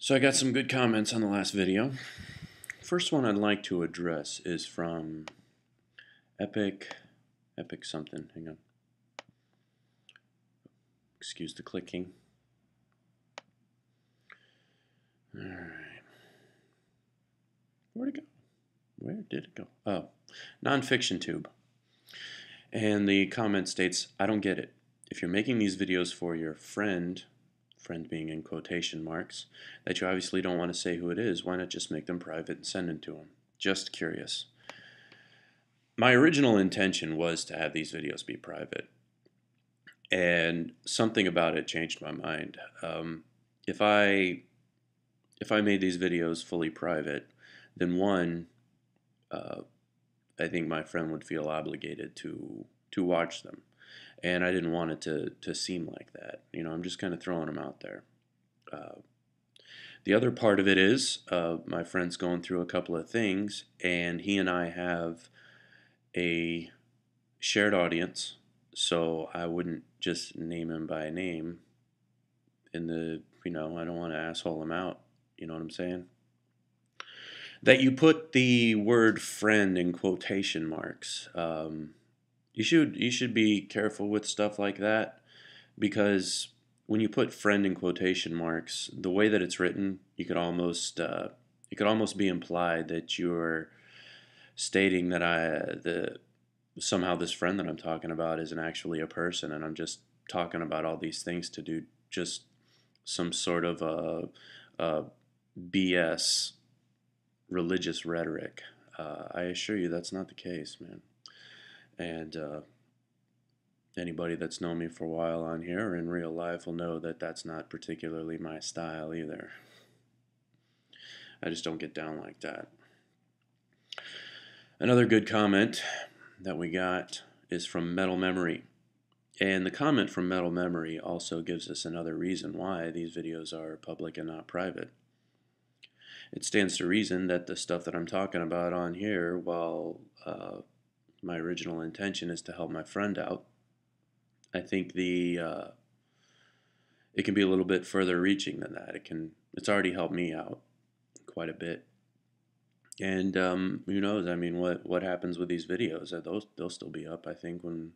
So I got some good comments on the last video. First one I'd like to address is from Epic something. Hang on. Excuse the clicking. All right. Where'd it go? Where did it go? Oh, Nonfiction Tube. And the comment states, I don't get it. If you're making these videos for your friend being in quotation marks, that you obviously don't want to say who it is, why not just make them private and send them to him? Just curious. My original intention was to have these videos be private, and something about it changed my mind. If I made these videos fully private, then one, I think my friend would feel obligated to watch them, and I didn't want it to seem like that. You know, I'm just kind of throwing them out there. The other part of it is my friend's going through a couple of things, and he and I have a shared audience, so I wouldn't just name him by name in the, I don't want to asshole him out, you know what I'm saying? That you put the word friend in quotation marks. You should be careful with stuff like that, because when you put friend in quotation marks, the way that it's written, you could almost be implied that you're stating that somehow this friend that I'm talking about isn't actually a person, and I'm just talking about all these things to do just some sort of a BS religious rhetoric. I assure you that's not the case, man. And anybody that's known me for a while on here or in real life will know that that's not particularly my style either. I just don't get down like that. Another good comment that we got is from Metal Memory. And the comment from Metal Memory also gives us another reason why these videos are public and not private. It stands to reason that the stuff that I'm talking about on here, while my original intention is to help my friend out, I think it can be a little bit further reaching than that. It's already helped me out quite a bit. And who knows? I mean, what happens with these videos? They'll still be up, I think, when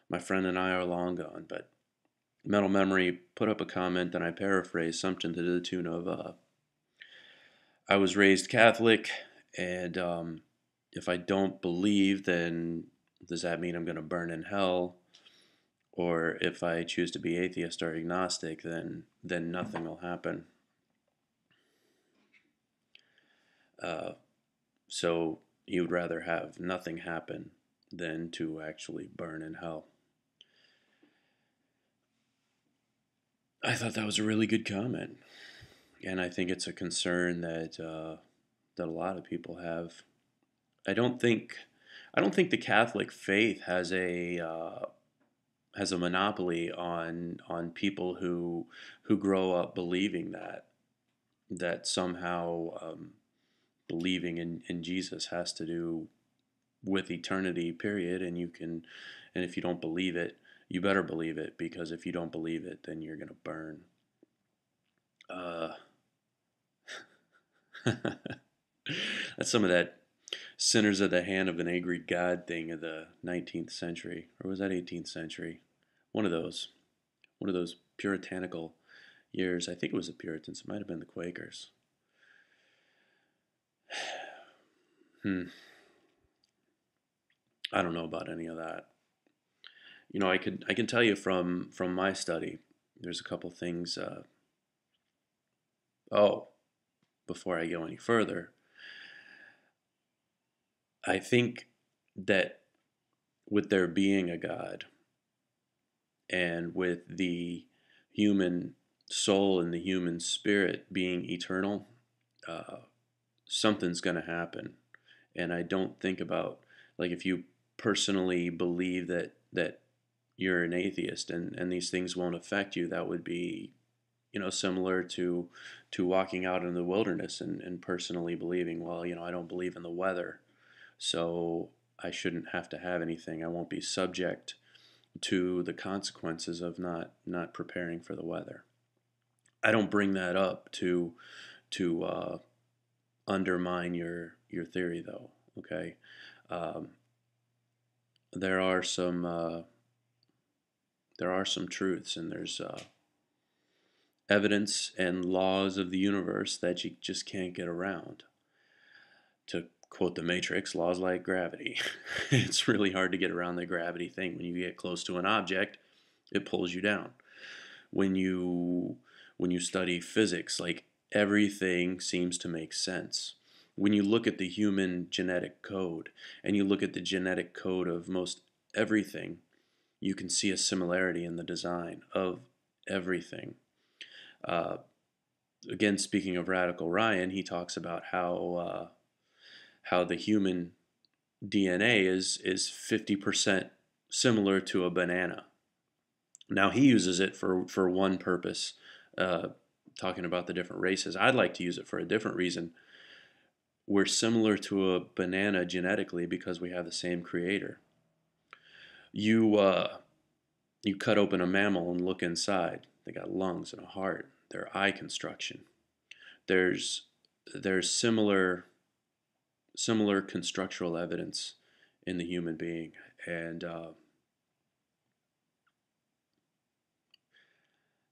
my friend and I are long gone. But Metal Memory put up a comment, and I paraphrase something to the tune of, I was raised Catholic, and if I don't believe, then does that mean I'm going to burn in hell? Or if I choose to be atheist or agnostic, then nothing will happen. So he would rather have nothing happen than to actually burn in hell. I thought that was a really good comment, and I think it's a concern that a lot of people have. I don't think the Catholic faith has a monopoly on people who grow up believing that somehow believing in Jesus has to do with eternity, period. And if you don't believe it, you better believe it, because if you don't believe it, then you're gonna burn. That's some of that sinners at the hand of an angry God thing of the 19th century, or was that 18th century? One of those puritanical years. I think it was the Puritans. It might have been the Quakers. I don't know about any of that. You know, I can tell you from my study, there's a couple things. Before I go any further, I think that with there being a God, and with the human soul and the human spirit being eternal, something's going to happen. And I don't think about, like, if you personally believe that you're an atheist and these things won't affect you, that would be, similar to walking out in the wilderness and personally believing, well, I don't believe in the weather, so I shouldn't have to have anything. I won't be subject to the consequences of not preparing for the weather. I don't bring that up to undermine your theory, though. Okay, um, there are some truths, and there's evidence and laws of the universe that you just can't get around. To quote the Matrix, laws like gravity. It's really hard to get around the gravity thing. When you get close to an object, it pulls you down. When you study physics, like, everything seems to make sense. When you look at the human genetic code and you look at the genetic code of most everything, you can see a similarity in the design of everything. Uh, Again, speaking of Radical Ryan, he talks about how the human DNA is 50% similar to a banana. Now he uses it for one purpose, uh, talking about the different races. I'd like to use it for a different reason. We're similar to a banana genetically because we have the same creator. You cut open a mammal and look inside. They got lungs and a heart. Their eye construction. There's there's similar constructural evidence in the human being, and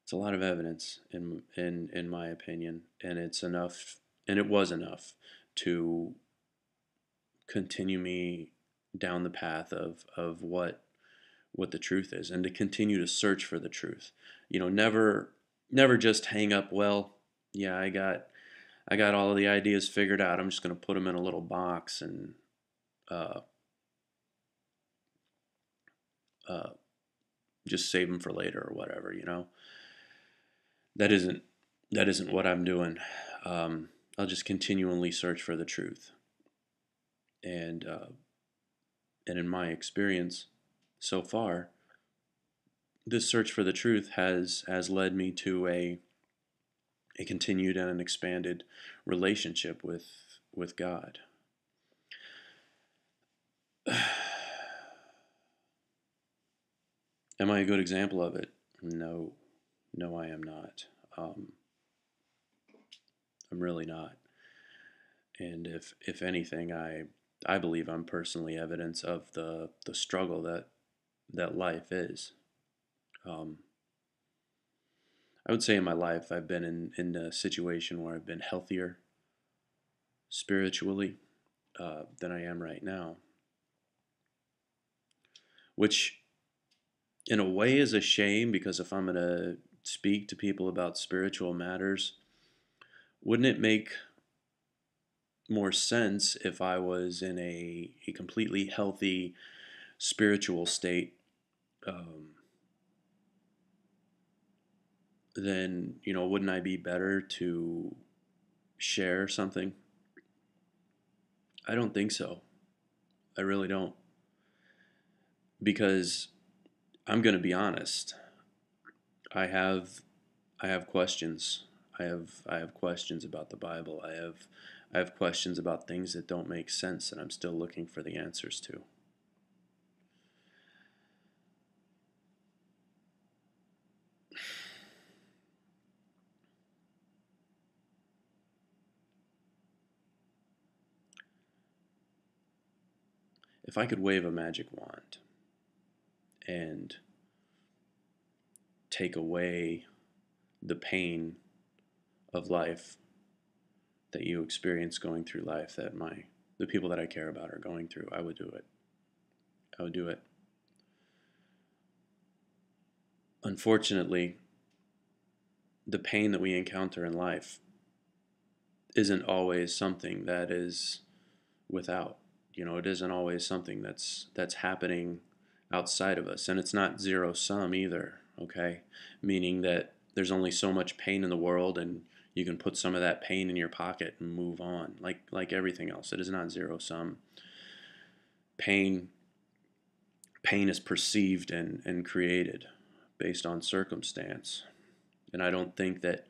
it's a lot of evidence in my opinion, and it's enough, and it was enough to continue me down the path of what the truth is, and to continue to search for the truth. Never just hang up. Well, yeah, I got all of the ideas figured out. I'm just going to put them in a little box and uh, uh, just save them for later or whatever. That isn't that isn't what I'm doing. I'll just continually search for the truth, and in my experience so far, this search for the truth has led me to a continued and an expanded relationship with God. Am I a good example of it? No, no, I am not. Um, I'm really not. And if anything, I believe I'm personally evidence of the struggle that life is. Um, I would say in my life I've been in a situation where I've been healthier spiritually than I am right now, which in a way is a shame, because if I'm going to speak to people about spiritual matters, wouldn't it make more sense if I was in a completely healthy spiritual state? Then, wouldn't I be better to share something? I don't think so. I really don't. Because I'm going to be honest. I have I have questions. I have questions about the Bible. I have questions about things that don't make sense that I'm still looking for the answers to. If I could wave a magic wand and take away the pain of life that you experience going through life, that the people that I care about are going through, I would do it. I would do it. Unfortunately, the pain that we encounter in life isn't always something that is without. It isn't always something that's happening outside of us, and it's not zero sum either. Okay, meaning that there's only so much pain in the world, and you can put some of that pain in your pocket and move on. Like everything else, it is not zero sum. Pain pain is perceived and created based on circumstance, and I don't think that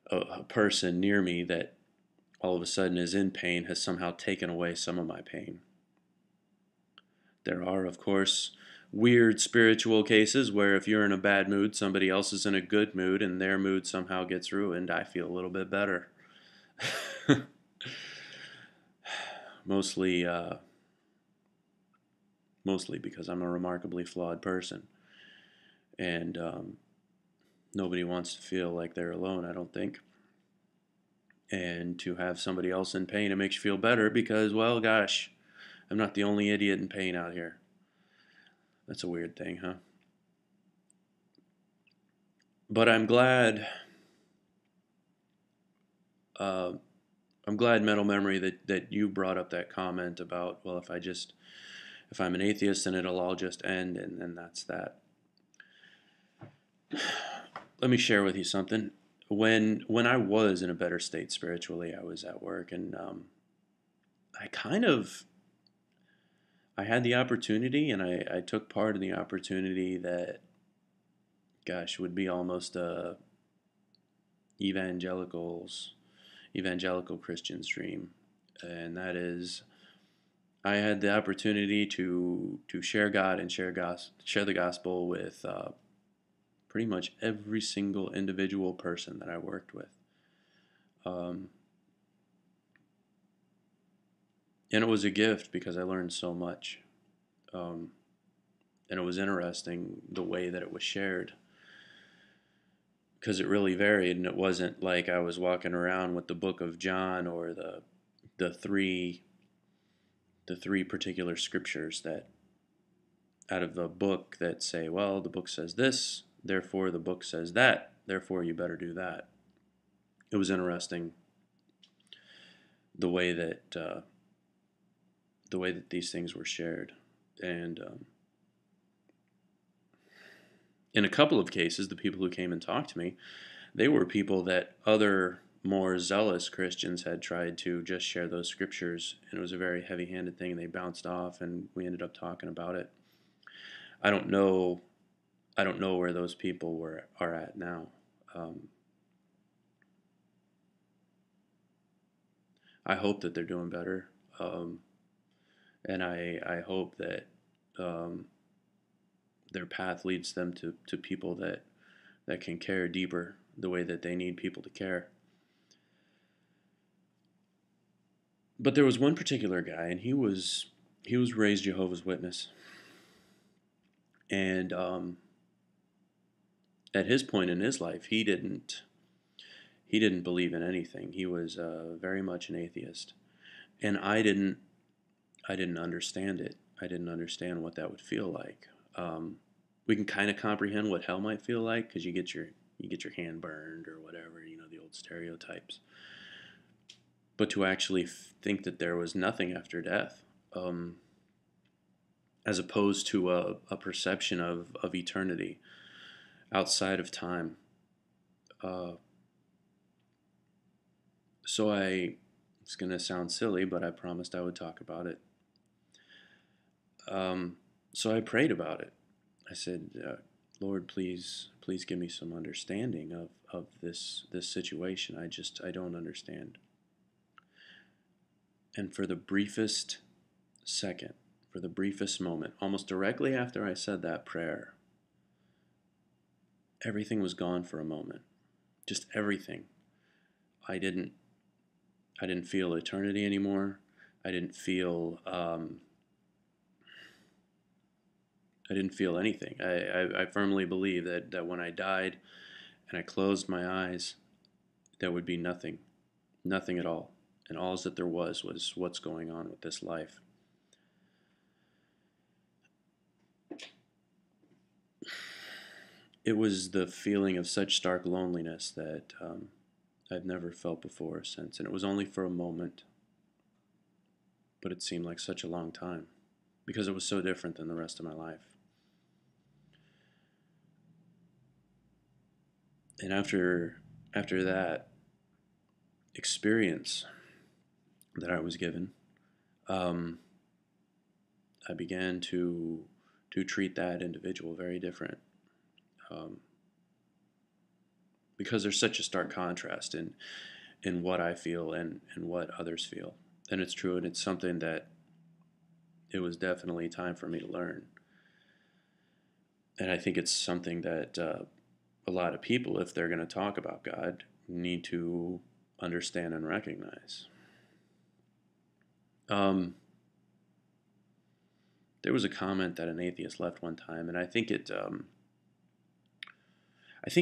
a person near me that all of a sudden is in pain has somehow taken away some of my pain. There are, of course, weird spiritual cases where if you're in a bad mood, somebody else is in a good mood and their mood somehow gets ruined, I feel a little bit better. Mostly, mostly because I'm a remarkably flawed person. And nobody wants to feel like they're alone, I don't think. And to have somebody else in pain, it makes you feel better because, well, gosh, I'm not the only idiot in pain out here. That's a weird thing, huh? But I'm glad, Mental Memory, that you brought up that comment about, well, if I'm an atheist, then it'll all just end, and that's that. Let me share with you something. When I was in a better state spiritually, I was at work, and I had the opportunity, and I took part in the opportunity that, gosh, would be almost a evangelical Christian's dream, and that is I had the opportunity to share God and share the gospel with pretty much every single individual person that I worked with. And it was a gift because I learned so much. And it was interesting the way that it was shared because it really varied, and it wasn't like I was walking around with the book of John or the three particular scriptures that out of the book that say, well, the book says this, therefore the book says that, therefore you better do that. It was interesting the way that these things were shared, and in a couple of cases, the people who came and talked to me, they were people that other more zealous Christians had tried to just share those scriptures, and it was a very heavy-handed thing, and they bounced off, and we ended up talking about it. I don't know where those people are at now. I hope that they're doing better, and I hope that their path leads them to people that can care deeper the way that they need people to care. But there was one particular guy, and he was raised Jehovah's Witness, and at his point in his life, he didn't believe in anything. He was very much an atheist, and I didn't understand it. I didn't understand what that would feel like. We can kind of comprehend what hell might feel like because you get your hand burned or whatever, the old stereotypes. But to actually think that there was nothing after death, as opposed to a perception of eternity outside of time. So it's going to sound silly, but I promised I would talk about it. So I prayed about it. I said, Lord, please give me some understanding of this situation. I don't understand. And for the briefest second, for the briefest moment, almost directly after I said that prayer, everything was gone for a moment. Just everything. I didn't feel eternity anymore. I didn't feel anything. I firmly believe that when I died and I closed my eyes, there would be nothing at all. And all that there was what's going on with this life. It was the feeling of such stark loneliness that I've never felt before or since. And it was only for a moment, but it seemed like such a long time because it was so different than the rest of my life. And after that experience that I was given, I began to treat that individual very different, because there's such a stark contrast in what I feel and what others feel. And it's true, and it's something that it was definitely time for me to learn. And I think it's something that a lot of people, if they're going to talk about God, need to understand and recognize. There was a comment that an atheist left one time, and I think it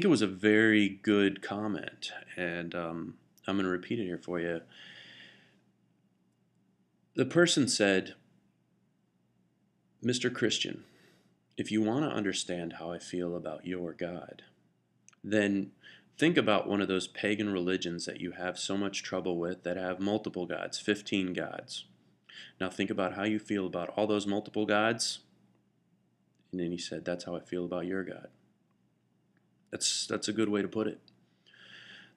was a very good comment, and I'm going to repeat it here for you. The person said, "Mr. Christian, if you want to understand how I feel about your God, then think about one of those pagan religions that you have so much trouble with that have multiple gods, 15 gods. Now think about how you feel about all those multiple gods." And then he said, "That's how I feel about your God." That's a good way to put it.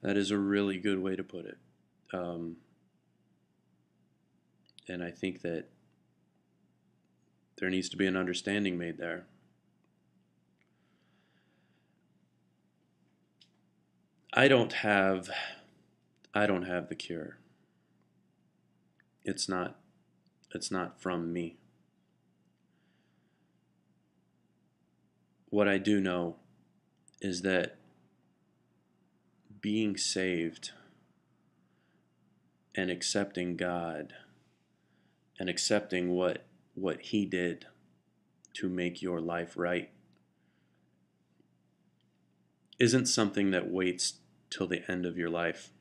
That is a really good way to put it. And I think that there needs to be an understanding made there. I don't have the cure. It's not from me. What I do know is that being saved and accepting God and accepting what He did to make your life right isn't something that waits till the end of your life.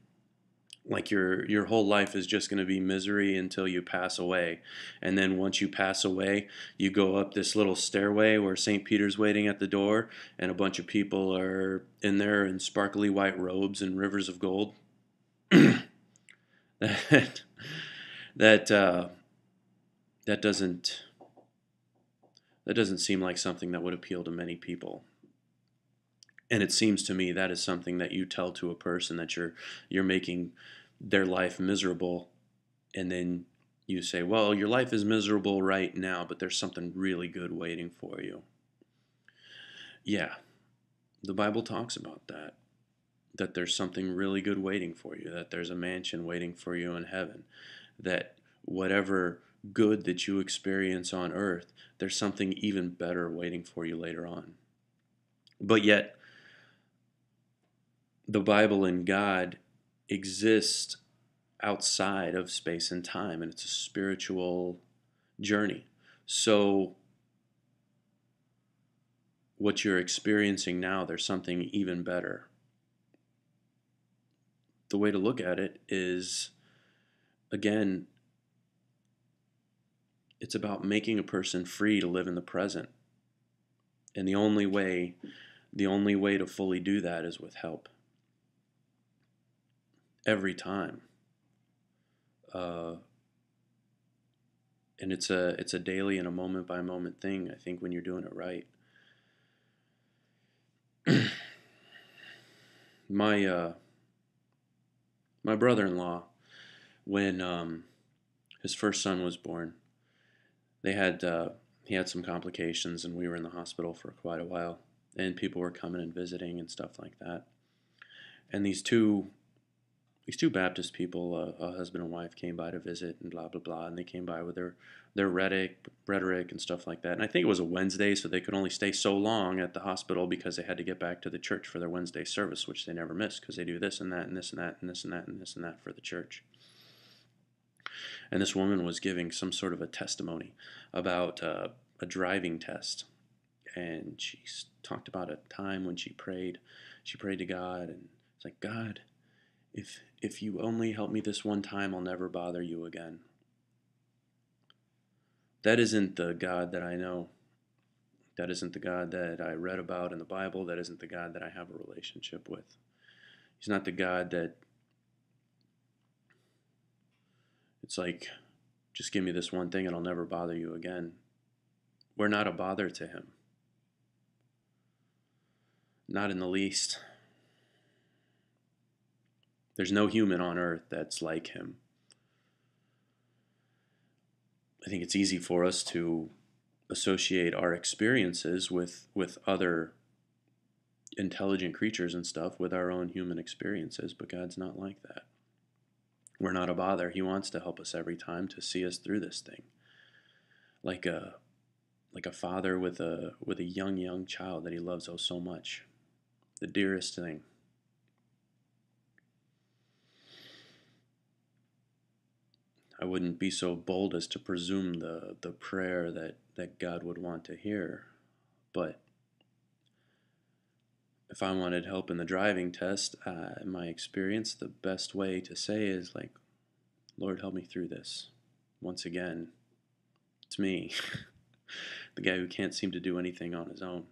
Like your whole life is just going to be misery until you pass away. And then once you pass away, you go up this little stairway where St. Peter's waiting at the door, and a bunch of people are in there in sparkly white robes and rivers of gold. that that that doesn't seem like something that would appeal to many people. And it seems to me that is something that you tell to a person, that you're making their life miserable, and then you say, "Well, your life is miserable right now, but there's something really good waiting for you." Yeah, the Bible talks about that. That there's something really good waiting for you, that there's a mansion waiting for you in heaven, that whatever good that you experience on earth, there's something even better waiting for you later on. But yet, the Bible and God exist outside of space and time, and it's a spiritual journey. So what you're experiencing now, there's something even better. The way to look at it is, again, it's about making a person free to live in the present. And the only way to fully do that is with help. Every time. And it's a daily and a moment by moment thing, I think, when you're doing it right. My brother-in-law, when his first son was born, he had some complications, and we were in the hospital for quite a while, and people were coming and visiting and stuff like that. And these two Baptist people, a husband and wife, came by to visit, and blah blah blah, and they came by with their rhetoric and stuff like that. And I think it was a Wednesday, so they could only stay so long at the hospital because they had to get back to the church for their Wednesday service, which they never miss because they do this and that and this and that and this and that and this and that for the church. And this woman was giving some sort of a testimony about a driving test, and she talked about a time when she prayed to God, and it's like, "God, if you only help me this one time, I'll never bother you again." That isn't the God that I know. That isn't the God that I read about in the Bible. That isn't the God that I have a relationship with. He's not the God that it's like, "Just give me this one thing and I'll never bother you again." We're not a bother to Him. Not in the least. There's no human on earth that's like Him. I think it's easy for us to associate our experiences with other intelligent creatures and stuff, with our own human experiences, but God's not like that. We're not a bother. He wants to help us every time to see us through this thing. Like like a father with a young child that he loves oh so much, the dearest thing. I wouldn't be so bold as to presume the prayer that God would want to hear, but if I wanted help in the driving test, in my experience, the best way to say is like, Lord, help me through this. Once again, it's me, the guy who can't seem to do anything on his own.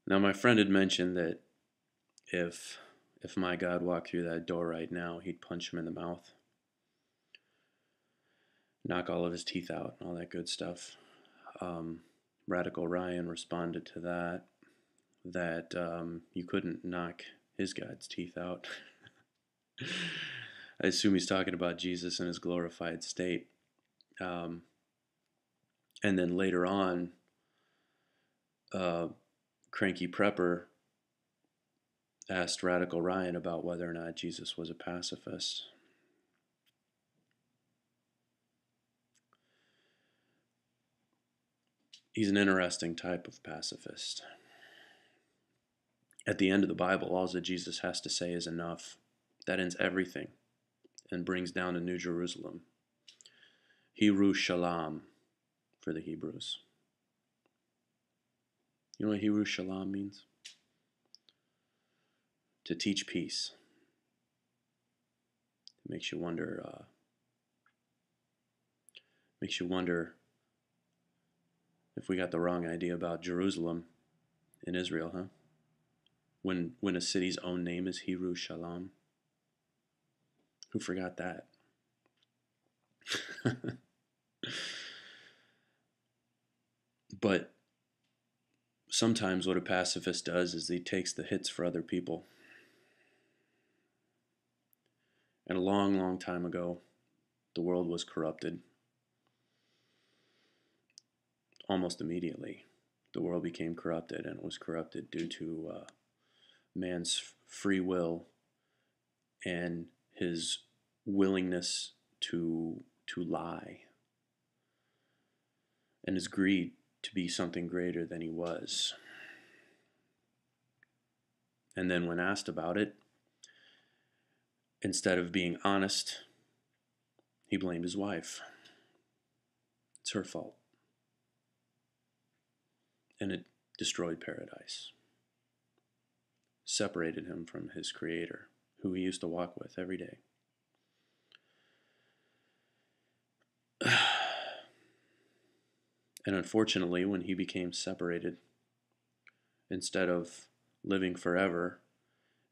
Now, my friend had mentioned that if my God walked through that door right now, he'd punch him in the mouth, knock all of his teeth out, and all that good stuff. Radical Ryan responded to that you couldn't knock his God's teeth out. I assume he's talking about Jesus in his glorified state. And then later on, Cranky Prepper asked Radical Ryan about whether or not Jesus was a pacifist. He's an interesting type of pacifist. At the end of the Bible, all that Jesus has to say is enough. That ends everything and brings down a New Jerusalem. Hiru Shalom for the Hebrews. You know what Hiru Shalom means? To teach peace. It makes you wonder. If we got the wrong idea about Jerusalem in Israel, huh? When a city's own name is Hiru Shalom. Who forgot that? But sometimes what a pacifist does is he takes the hits for other people. And a long, long time ago, the world was corrupted. Almost immediately, the world became corrupted, and it was corrupted due to man's free will and his willingness to lie, and his greed to be something greater than he was. And then when asked about it, instead of being honest, he blamed his wife. It's her fault. And it destroyed paradise. Separated him from his creator, who he used to walk with every day. And unfortunately, when he became separated, instead of living forever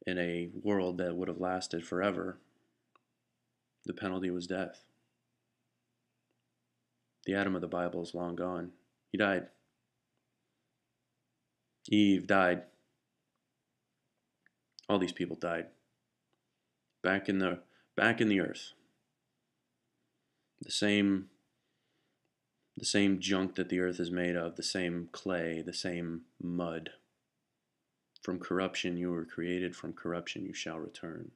in a world that would have lasted forever, the penalty was death. The Adam of the Bible is long gone. He died. Eve died. All these people died. Back in the earth. The same junk that the earth is made of, the same clay, the same mud. From corruption you were created, from corruption you shall return.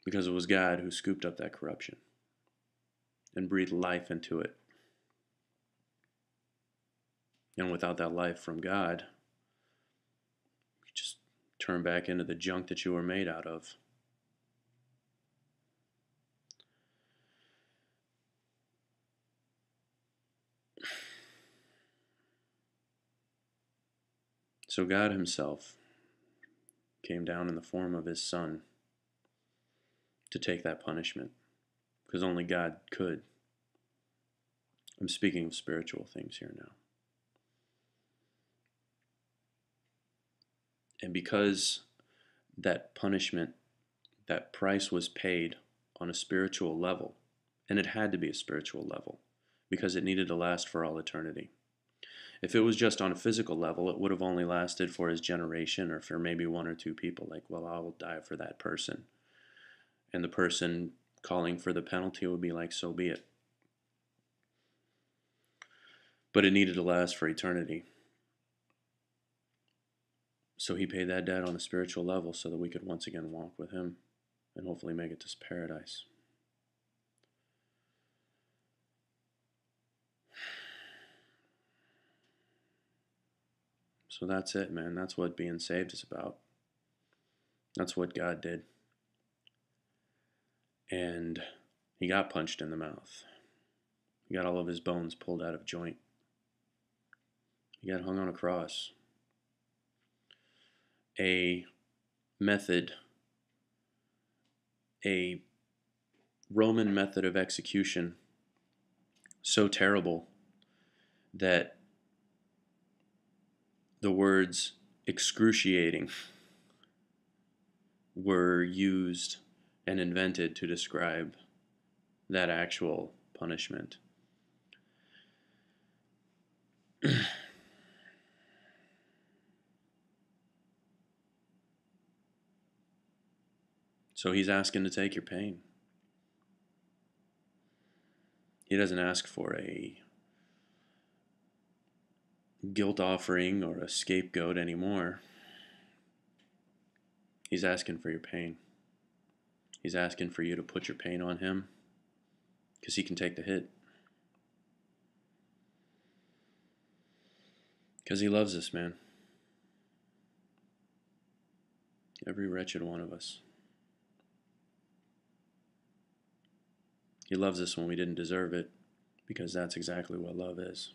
Because it was God who scooped up that corruption and breathed life into it. And without that life from God, you just turn back into the junk that you were made out of. So God himself came down in the form of his Son to take that punishment, because only God could. I'm speaking of spiritual things here now. And because that punishment, that price was paid on a spiritual level, and it had to be a spiritual level, because it needed to last for all eternity. If it was just on a physical level, it would have only lasted for his generation or for maybe one or two people. Like, well, I will die for that person. And the person calling for the penalty would be like, so be it. But it needed to last for eternity. So he paid that debt on a spiritual level so that we could once again walk with him and hopefully make it to paradise. So that's it, man. That's what being saved is about. That's what God did. And he got punched in the mouth. He got all of his bones pulled out of joint. He got hung on a cross. A method, a Roman method of execution so terrible that the words excruciating were used and invented to describe that actual punishment. So he's asking to take your pain. He doesn't ask for a guilt offering or a scapegoat anymore. He's asking for your pain. He's asking for you to put your pain on him because he can take the hit. Because he loves us, man. Every wretched one of us. He loves us when we didn't deserve it, because that's exactly what love is.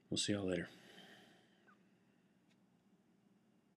We'll see y'all later.